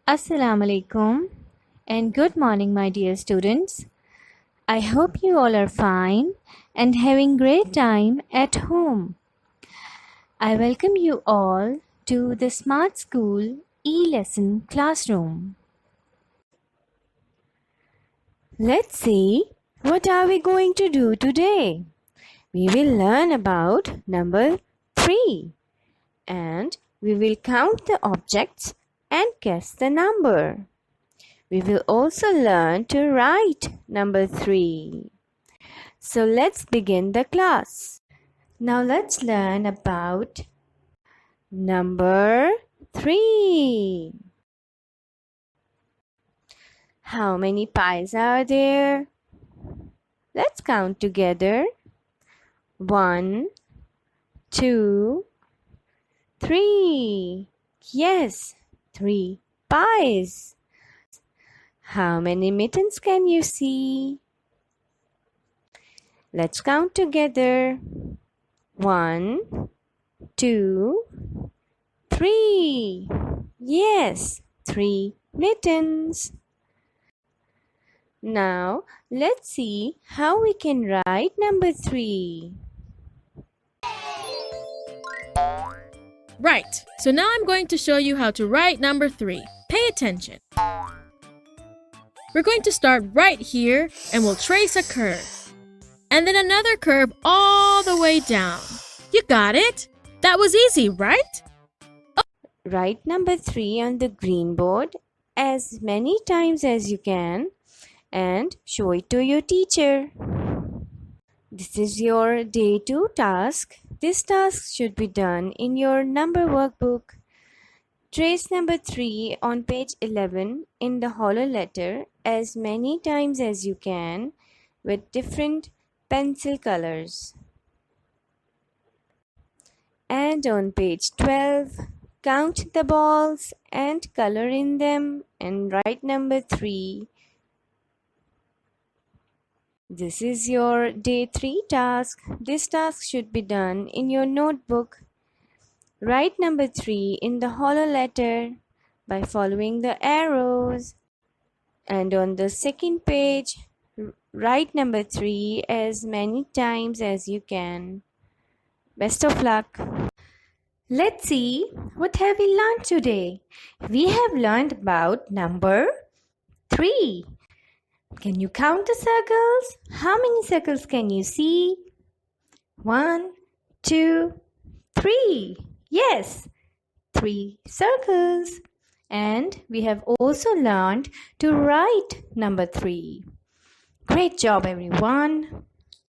Assalamu alaikum and good morning, my dear students. I hope you all are fine and having great time at home. I welcome you all to the Smart School e-lesson classroom. Let's see, what are we going to do today? We will learn about number 3 and we will count the objects and guess the number. We will also learn to write number 3. So let's begin the class. Now let's learn about number 3. How many pies are there? Let's count together. 1, 2, 3. Yes, 3 pies. How many mittens can you see? Let's count together. 1, 2, 3. Yes, 3 mittens. Now, let's see how we can write number 3. Right, so now I'm going to show you how to write number 3. Pay attention. We're going to start right here and we'll trace a curve. And then another curve all the way down. You got it? That was easy, right? Write number 3 on the green board as many times as you can and show it to your teacher. This is your day 2 task. This task should be done in your number workbook. Trace number 3 on page 11 in the hollow letter as many times as you can with different pencil colors. And on page 12, count the balls and color in them and write number 3. This is your day 3 task. This task should be done in your notebook. Write number 3 in the hollow letter by following the arrows. And on the second page, write number 3 as many times as you can. Best of luck. Let's see, what have we learned today? We have learned about number 3. Can you count the circles? How many circles can you see? 1, 2, 3. Yes, 3 circles. And we have also learned to write number 3. Great job, everyone.